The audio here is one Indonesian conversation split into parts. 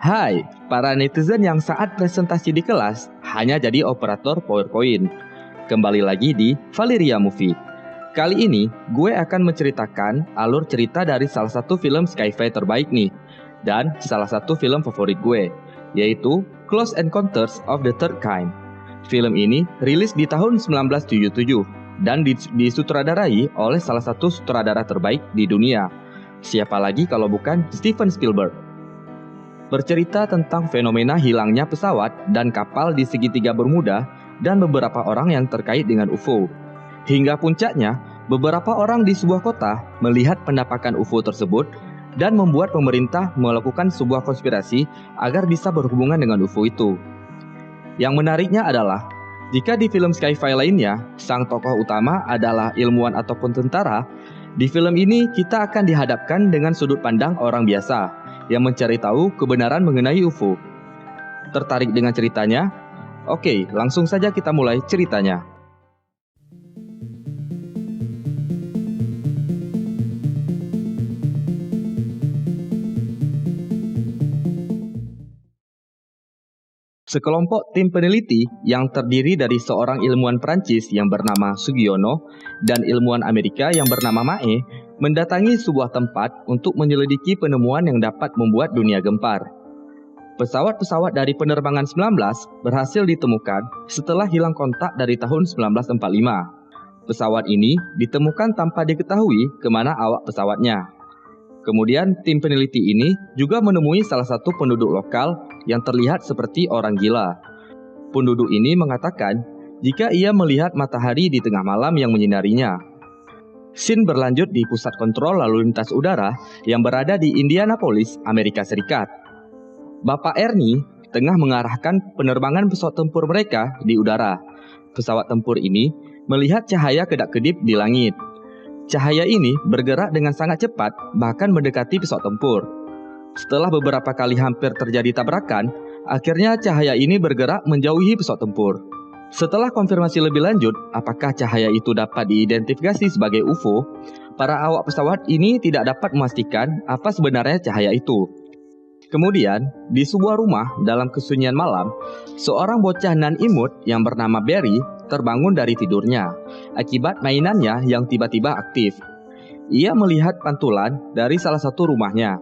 Hai, para netizen yang saat presentasi di kelas hanya jadi operator PowerPoint. Kembali lagi di Valeria Movie. Kali ini gue akan menceritakan alur cerita dari salah satu film sci-fi terbaik nih. Dan salah satu film favorit gue, yaitu Close Encounters of the Third Kind. Film ini rilis di tahun 1977 dan disutradarai oleh salah satu sutradara terbaik di dunia. Siapa lagi kalau bukan Steven Spielberg. Bercerita tentang fenomena hilangnya pesawat dan kapal di segitiga Bermuda dan beberapa orang yang terkait dengan UFO. Hingga puncaknya, beberapa orang di sebuah kota melihat penampakan UFO tersebut dan membuat pemerintah melakukan sebuah konspirasi agar bisa berhubungan dengan UFO itu. Yang menariknya adalah, jika di film sci-fi lainnya, sang tokoh utama adalah ilmuwan ataupun tentara, di film ini kita akan dihadapkan dengan sudut pandang orang biasa yang mencari tahu kebenaran mengenai UFO. Tertarik dengan ceritanya? Oke, langsung saja kita mulai ceritanya. Sekelompok tim peneliti yang terdiri dari seorang ilmuwan Prancis yang bernama Sugiono dan ilmuwan Amerika yang bernama Mae mendatangi sebuah tempat untuk menyelidiki penemuan yang dapat membuat dunia gempar. Pesawat-pesawat dari penerbangan 19 berhasil ditemukan setelah hilang kontak dari tahun 1945. Pesawat ini ditemukan tanpa diketahui kemana awak pesawatnya. Kemudian tim peneliti ini juga menemui salah satu penduduk lokal yang terlihat seperti orang gila. Penduduk ini mengatakan jika ia melihat matahari di tengah malam yang menyinarinya. Scene berlanjut di pusat kontrol lalu lintas udara yang berada di Indianapolis, Amerika Serikat. Bapak Ernie tengah mengarahkan penerbangan pesawat tempur mereka di udara. Pesawat tempur ini melihat cahaya kedap-kedip di langit. Cahaya ini bergerak dengan sangat cepat, bahkan mendekati pesawat tempur. Setelah beberapa kali hampir terjadi tabrakan, akhirnya cahaya ini bergerak menjauhi pesawat tempur. Setelah konfirmasi lebih lanjut, apakah cahaya itu dapat diidentifikasi sebagai UFO, para awak pesawat ini tidak dapat memastikan apa sebenarnya cahaya itu. Kemudian, di sebuah rumah dalam kesunyian malam, seorang bocah nan imut yang bernama Barry terbangun dari tidurnya akibat mainannya yang tiba-tiba aktif. Ia melihat pantulan dari salah satu rumahnya.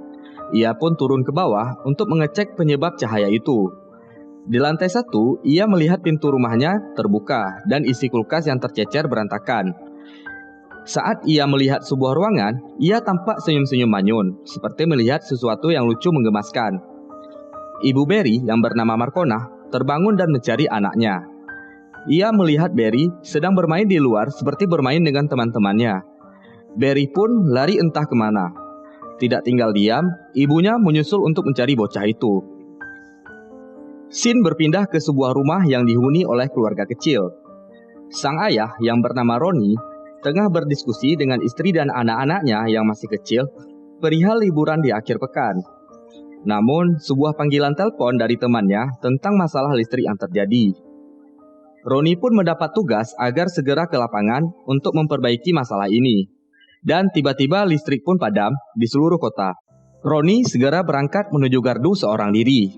Ia pun turun ke bawah untuk mengecek penyebab cahaya itu. Di lantai 1, ia melihat pintu rumahnya terbuka dan isi kulkas yang tercecer berantakan. Saat ia melihat sebuah ruangan, ia tampak senyum-senyum manyun, seperti melihat sesuatu yang lucu menggemaskan. Ibu Barry yang bernama Marcona terbangun dan mencari anaknya. Ia melihat Barry sedang bermain di luar seperti bermain dengan teman-temannya. Barry pun lari entah kemana. Tidak tinggal diam, ibunya menyusul untuk mencari bocah itu. Scene berpindah ke sebuah rumah yang dihuni oleh keluarga kecil. Sang ayah yang bernama Ronnie tengah berdiskusi dengan istri dan anak-anaknya yang masih kecil perihal liburan di akhir pekan. Namun, sebuah panggilan telepon dari temannya tentang masalah listrik yang terjadi. Ronnie pun mendapat tugas agar segera ke lapangan untuk memperbaiki masalah ini. Dan tiba-tiba listrik pun padam di seluruh kota. Ronnie segera berangkat menuju gardu seorang diri.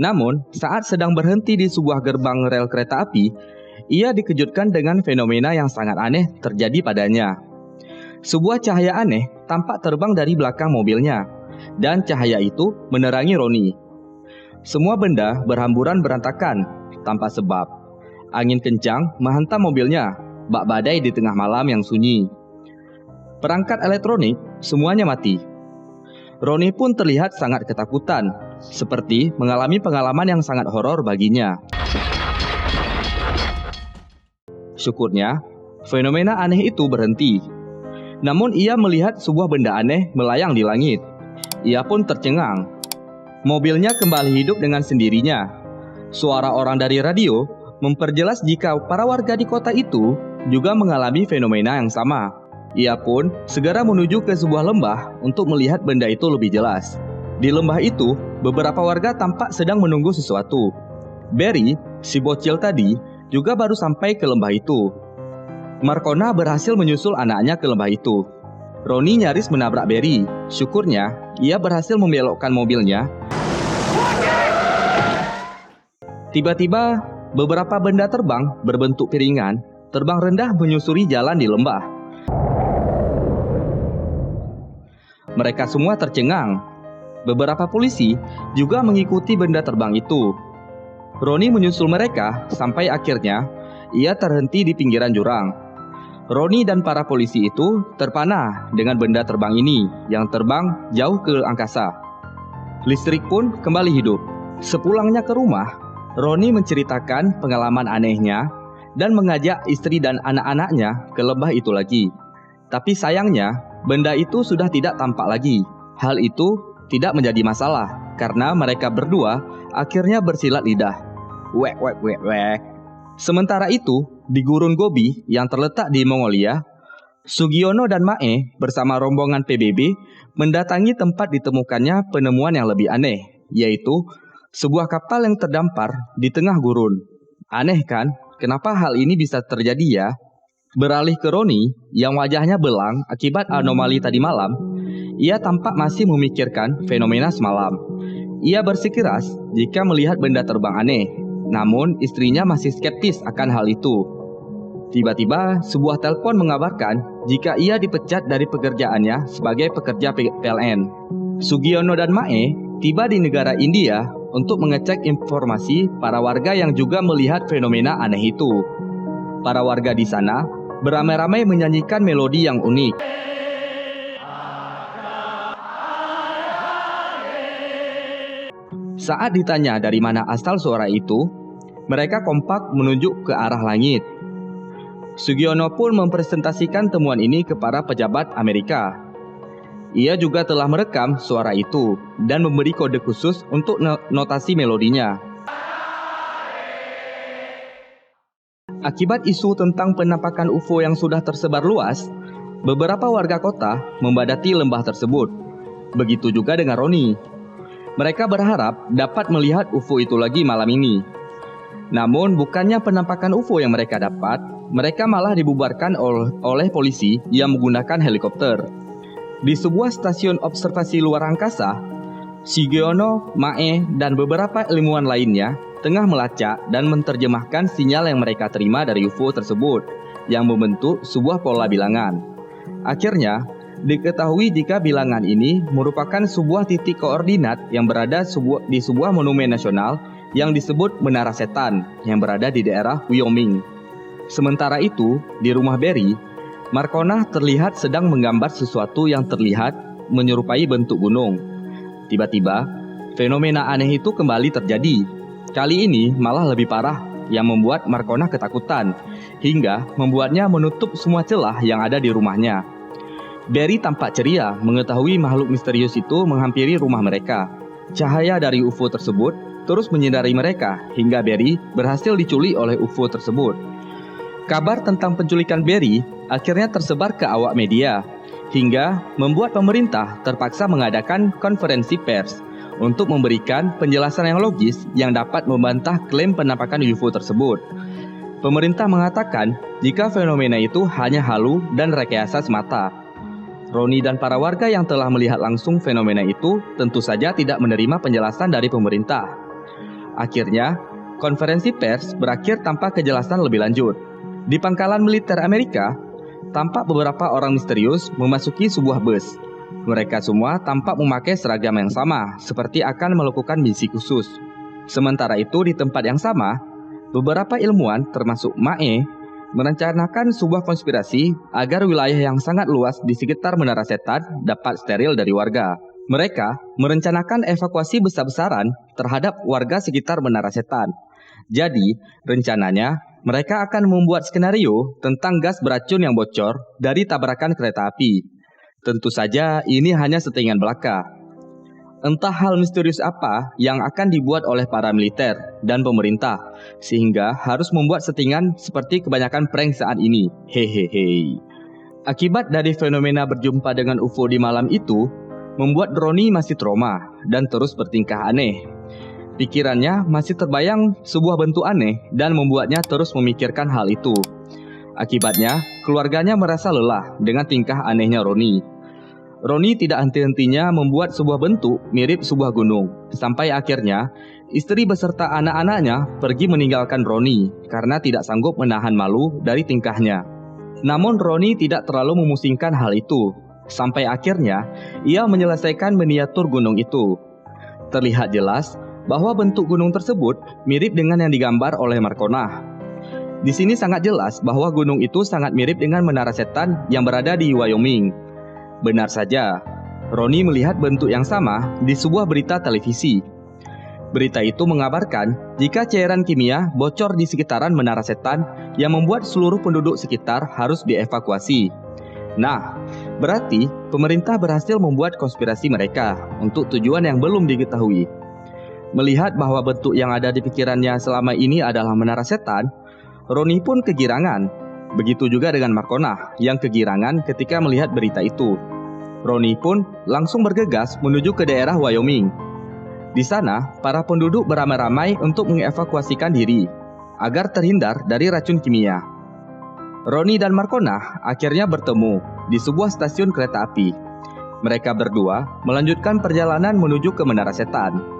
Namun, saat sedang berhenti di sebuah gerbang rel kereta api, ia dikejutkan dengan fenomena yang sangat aneh terjadi padanya. Sebuah cahaya aneh tampak terbang dari belakang mobilnya, dan cahaya itu menerangi Ronnie. Semua benda berhamburan berantakan, tanpa sebab. Angin kencang menghantam mobilnya, bak badai di tengah malam yang sunyi. Perangkat elektronik semuanya mati. Ronnie pun terlihat sangat ketakutan, seperti mengalami pengalaman yang sangat horor baginya. Syukurnya, fenomena aneh itu berhenti. Namun ia melihat sebuah benda aneh melayang di langit. Ia pun tercengang. Mobilnya kembali hidup dengan sendirinya. Suara orang dari radio memperjelas jika para warga di kota itu juga mengalami fenomena yang sama. Ia pun segera menuju ke sebuah lembah untuk melihat benda itu lebih jelas. Di lembah itu, beberapa warga tampak sedang menunggu sesuatu. Barry, si bocil tadi, juga baru sampai ke lembah itu. Marcona berhasil menyusul anaknya ke lembah itu. Ronnie nyaris menabrak Barry. Syukurnya, ia berhasil membelokkan mobilnya. Tiba-tiba, beberapa benda terbang berbentuk piringan terbang rendah menyusuri jalan di lembah. Mereka semua tercengang. Beberapa polisi juga mengikuti benda terbang itu. Ronnie menyusul mereka sampai akhirnya ia terhenti di pinggiran jurang. Ronnie dan para polisi itu terpana dengan benda terbang ini yang terbang jauh ke angkasa. Listrik pun kembali hidup. Sepulangnya ke rumah, Ronnie menceritakan pengalaman anehnya dan mengajak istri dan anak-anaknya ke lembah itu lagi. Tapi sayangnya, benda itu sudah tidak tampak lagi. Hal itu tidak menjadi masalah karena mereka berdua akhirnya bersilat lidah. Wek wek wek wek. Sementara itu, di Gurun Gobi yang terletak di Mongolia, Sugiono dan Mae bersama rombongan PBB mendatangi tempat ditemukannya penemuan yang lebih aneh, yaitu sebuah kapal yang terdampar di tengah gurun. Aneh kan? Kenapa hal ini bisa terjadi ya? Beralih ke Ronnie yang wajahnya belang akibat anomali tadi malam, ia tampak masih memikirkan fenomena semalam. Ia bersikeras jika melihat benda terbang aneh. Namun istrinya masih skeptis akan hal itu. Tiba-tiba sebuah telepon mengabarkan jika ia dipecat dari pekerjaannya sebagai pekerja PLN. Sugiono dan Mae tiba di negara India untuk mengecek informasi para warga yang juga melihat fenomena aneh itu. Para warga di sana beramai-ramai menyanyikan melodi yang unik. Saat ditanya dari mana asal suara itu, mereka kompak menunjuk ke arah langit. Sugiono pun mempresentasikan temuan ini kepada pejabat Amerika. Ia juga telah merekam suara itu dan memberi kode khusus untuk notasi melodinya. Akibat isu tentang penampakan UFO yang sudah tersebar luas, beberapa warga kota membadati lembah tersebut. Begitu juga dengan Ronnie. Mereka berharap dapat melihat UFO itu lagi malam ini. Namun bukannya penampakan UFO yang mereka dapat, mereka malah dibubarkan oleh polisi yang menggunakan helikopter. Di sebuah stasiun observasi luar angkasa, Sugiono, Mae, dan beberapa ilmuwan lainnya tengah melacak dan menerjemahkan sinyal yang mereka terima dari UFO tersebut yang membentuk sebuah pola bilangan. Akhirnya, diketahui jika bilangan ini merupakan sebuah titik koordinat yang berada di sebuah monumen nasional yang disebut Menara Setan yang berada di daerah Wyoming. Sementara itu, di rumah Barry, Marcona terlihat sedang menggambar sesuatu yang terlihat menyerupai bentuk gunung. Tiba-tiba, fenomena aneh itu kembali terjadi. Kali ini malah lebih parah yang membuat Marcona ketakutan hingga membuatnya menutup semua celah yang ada di rumahnya. Barry tampak ceria mengetahui makhluk misterius itu menghampiri rumah mereka. Cahaya dari UFO tersebut terus menyinari mereka hingga Barry berhasil diculik oleh UFO tersebut. Kabar tentang penculikan Barry akhirnya tersebar ke awak media hingga membuat pemerintah terpaksa mengadakan konferensi pers untuk memberikan penjelasan yang logis yang dapat membantah klaim penampakan UFO tersebut. Pemerintah mengatakan jika fenomena itu hanya halu dan rekayasa semata. Ronnie dan para warga yang telah melihat langsung fenomena itu tentu saja tidak menerima penjelasan dari pemerintah. Akhirnya, konferensi pers berakhir tanpa kejelasan lebih lanjut. Di pangkalan militer Amerika, tampak beberapa orang misterius memasuki sebuah bus. Mereka semua tampak memakai seragam yang sama, seperti akan melakukan misi khusus. Sementara itu, di tempat yang sama, beberapa ilmuwan termasuk Mae merencanakan sebuah konspirasi agar wilayah yang sangat luas di sekitar Menara Setan dapat steril dari warga. Mereka merencanakan evakuasi besar-besaran terhadap warga sekitar Menara Setan. Jadi, rencananya mereka akan membuat skenario tentang gas beracun yang bocor dari tabrakan kereta api. Tentu saja ini hanya settingan belaka. Entah hal misterius apa yang akan dibuat oleh para militer dan pemerintah, sehingga harus membuat settingan seperti kebanyakan prank saat ini. Hehehe. Akibat dari fenomena berjumpa dengan UFO di malam itu, membuat Ronnie masih trauma dan terus bertingkah aneh. Pikirannya masih terbayang sebuah bentuk aneh dan membuatnya terus memikirkan hal itu. Akibatnya, keluarganya merasa lelah dengan tingkah anehnya Roni. Roni tidak henti-hentinya membuat sebuah bentuk mirip sebuah gunung. Sampai akhirnya, istri beserta anak-anaknya pergi meninggalkan Roni karena tidak sanggup menahan malu dari tingkahnya. Namun Roni tidak terlalu memusingkan hal itu. Sampai akhirnya, ia menyelesaikan miniatur gunung itu. Terlihat jelas bahwa bentuk gunung tersebut mirip dengan yang digambar oleh Marconah. Di sini sangat jelas bahwa gunung itu sangat mirip dengan Menara Setan yang berada di Wyoming. Benar saja, Roni melihat bentuk yang sama di sebuah berita televisi. Berita itu mengabarkan jika cairan kimia bocor di sekitaran Menara Setan yang membuat seluruh penduduk sekitar harus dievakuasi. Nah, berarti pemerintah berhasil membuat konspirasi mereka untuk tujuan yang belum diketahui. Melihat bahwa bentuk yang ada di pikirannya selama ini adalah Menara Setan, Roni pun kegirangan. Begitu juga dengan Marconah yang kegirangan ketika melihat berita itu. Roni pun langsung bergegas menuju ke daerah Wyoming. Di sana, para penduduk beramai-ramai untuk mengevakuasikan diri agar terhindar dari racun kimia. Roni dan Marconah akhirnya bertemu di sebuah stasiun kereta api. Mereka berdua melanjutkan perjalanan menuju ke Menara Setan.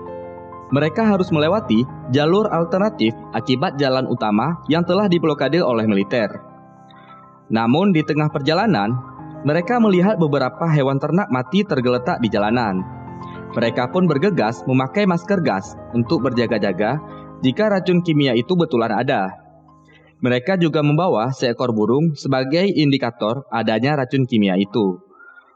Mereka harus melewati jalur alternatif akibat jalan utama yang telah diblokade oleh militer. Namun di tengah perjalanan, mereka melihat beberapa hewan ternak mati tergeletak di jalanan. Mereka pun bergegas memakai masker gas untuk berjaga-jaga jika racun kimia itu betulan ada. Mereka juga membawa seekor burung sebagai indikator adanya racun kimia itu.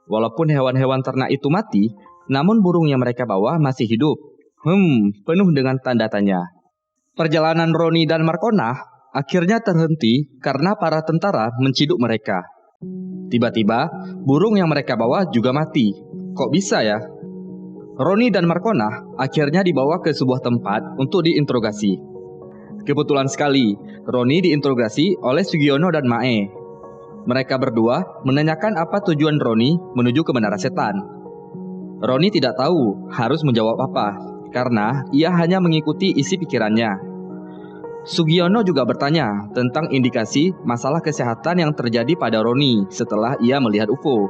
Walaupun hewan-hewan ternak itu mati, namun burung yang mereka bawa masih hidup. Penuh dengan tanda tanya. Perjalanan Roni dan Marconah akhirnya terhenti karena para tentara menciduk mereka. Tiba-tiba, burung yang mereka bawa juga mati. Kok bisa ya? Roni dan Marconah akhirnya dibawa ke sebuah tempat untuk diinterogasi. Kebetulan sekali, Roni diinterogasi oleh Sugiono dan Mae. Mereka berdua menanyakan apa tujuan Roni menuju ke Menara Setan. Roni tidak tahu harus menjawab apa, karena ia hanya mengikuti isi pikirannya. Sugiono juga bertanya tentang indikasi masalah kesehatan yang terjadi pada Roni setelah ia melihat UFO.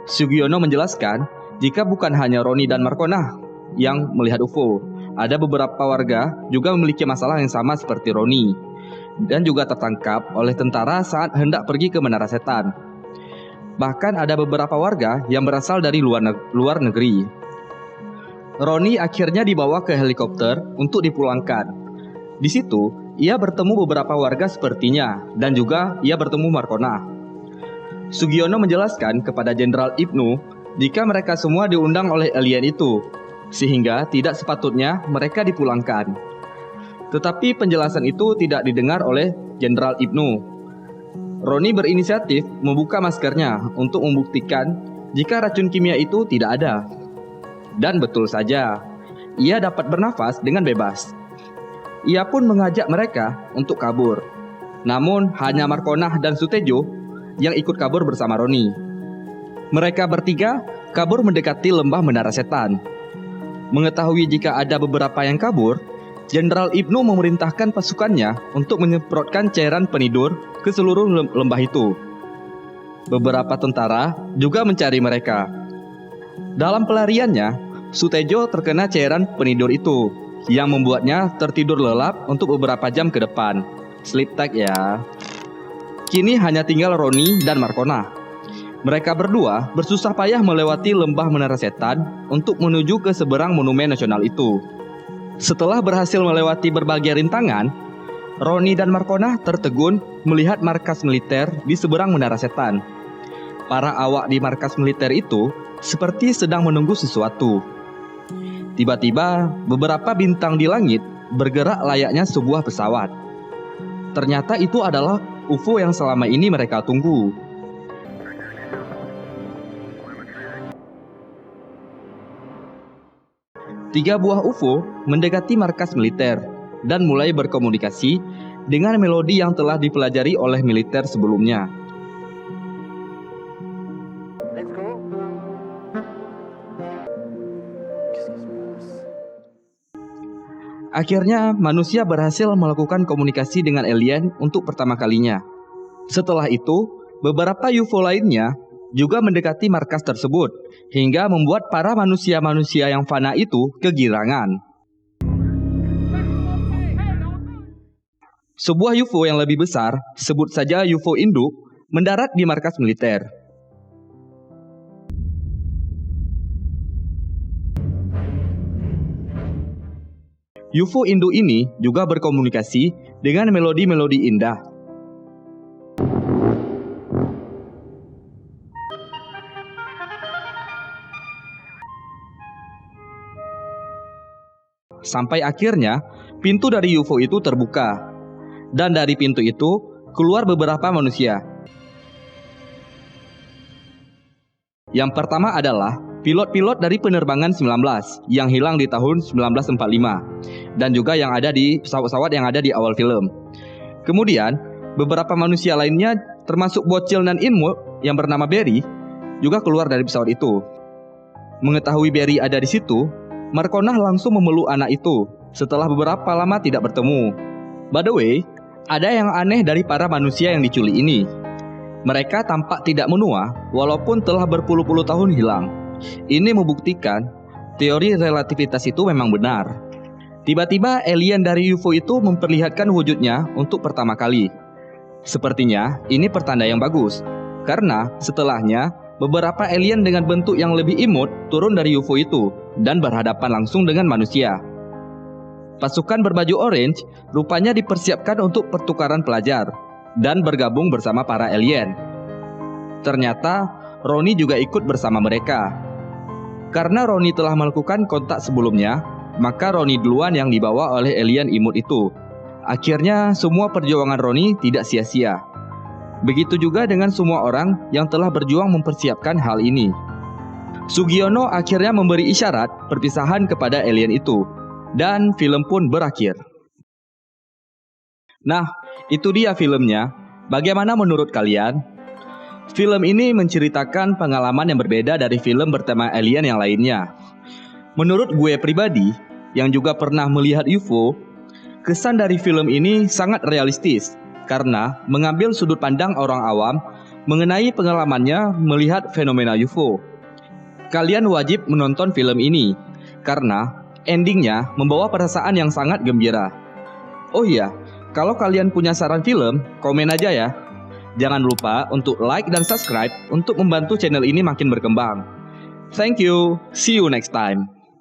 Sugiono menjelaskan jika bukan hanya Roni dan Marconah yang melihat UFO, ada beberapa warga juga memiliki masalah yang sama seperti Roni dan juga tertangkap oleh tentara saat hendak pergi ke Menara Setan. Bahkan ada beberapa warga yang berasal dari luar negeri. Roni akhirnya dibawa ke helikopter untuk dipulangkan. Di situ, ia bertemu beberapa warga sepertinya dan juga ia bertemu Marconah. Sugiono menjelaskan kepada Jenderal Ibnu jika mereka semua diundang oleh alien itu, sehingga tidak sepatutnya mereka dipulangkan. Tetapi penjelasan itu tidak didengar oleh Jenderal Ibnu. Roni berinisiatif membuka maskernya untuk membuktikan jika racun kimia itu tidak ada. Dan betul saja, ia dapat bernafas dengan bebas. Ia pun mengajak mereka untuk kabur. Namun hanya Marconah dan Sutejo yang ikut kabur bersama Roni. Mereka bertiga kabur mendekati lembah Menara Setan. Mengetahui jika ada beberapa yang kabur, Jenderal Ibnu memerintahkan pasukannya untuk menyemprotkan cairan penidur ke seluruh lembah itu. Beberapa tentara juga mencari mereka. Dalam pelariannya, Sutejo terkena cairan penidur itu yang membuatnya tertidur lelap untuk beberapa jam ke depan. Sleep tag ya. Kini hanya tinggal Roni dan Marconah. Mereka berdua bersusah payah melewati lembah Menara Setan untuk menuju ke seberang monumen nasional itu. Setelah berhasil melewati berbagai rintangan, Roni dan Marconah tertegun melihat markas militer di seberang Menara Setan. Para awak di markas militer itu seperti sedang menunggu sesuatu. Tiba-tiba, beberapa bintang di langit bergerak layaknya sebuah pesawat. Ternyata itu adalah UFO yang selama ini mereka tunggu. Tiga buah UFO mendekati markas militer dan mulai berkomunikasi dengan melodi yang telah dipelajari oleh militer sebelumnya. Akhirnya manusia berhasil melakukan komunikasi dengan alien untuk pertama kalinya. Setelah itu, beberapa UFO lainnya juga mendekati markas tersebut, hingga membuat para manusia-manusia yang fana itu kegirangan. Sebuah UFO yang lebih besar, sebut saja UFO induk, mendarat di markas militer. UFO induk ini juga berkomunikasi dengan melodi-melodi indah. Sampai akhirnya, pintu dari UFO itu terbuka. Dan dari pintu itu, keluar beberapa manusia. Yang pertama adalah pilot-pilot dari penerbangan 19 yang hilang di tahun 1945. Dan juga yang ada di pesawat-pesawat yang ada di awal film. Kemudian, beberapa manusia lainnya termasuk bocil dan imut yang bernama Barry juga keluar dari pesawat itu. Mengetahui Barry ada di situ, Marconah langsung memeluk anak itu setelah beberapa lama tidak bertemu. By the way, ada yang aneh dari para manusia yang diculik ini. Mereka tampak tidak menua walaupun telah berpuluh-puluh tahun hilang. Ini membuktikan teori relativitas itu memang benar. Tiba-tiba alien dari UFO itu memperlihatkan wujudnya untuk pertama kali. Sepertinya ini pertanda yang bagus, karena setelahnya beberapa alien dengan bentuk yang lebih imut turun dari UFO itu dan berhadapan langsung dengan manusia. Pasukan berbaju orange rupanya dipersiapkan untuk pertukaran pelajar dan bergabung bersama para alien. Ternyata Ronnie juga ikut bersama mereka. Karena Ronnie telah melakukan kontak sebelumnya, maka Ronnie duluan yang dibawa oleh alien imut itu. Akhirnya semua perjuangan Ronnie tidak sia-sia. Begitu juga dengan semua orang yang telah berjuang mempersiapkan hal ini. Sugiono akhirnya memberi isyarat perpisahan kepada alien itu, dan film pun berakhir. Nah, itu dia filmnya. Bagaimana menurut kalian? Film ini menceritakan pengalaman yang berbeda dari film bertema alien yang lainnya. Menurut gue pribadi, yang juga pernah melihat UFO, kesan dari film ini sangat realistis karena mengambil sudut pandang orang awam mengenai pengalamannya melihat fenomena UFO. Kalian wajib menonton film ini karena endingnya membawa perasaan yang sangat gembira. Oh iya, kalau kalian punya saran film, komen aja ya. Jangan lupa untuk like dan subscribe untuk membantu channel ini makin berkembang. Thank you, see you next time.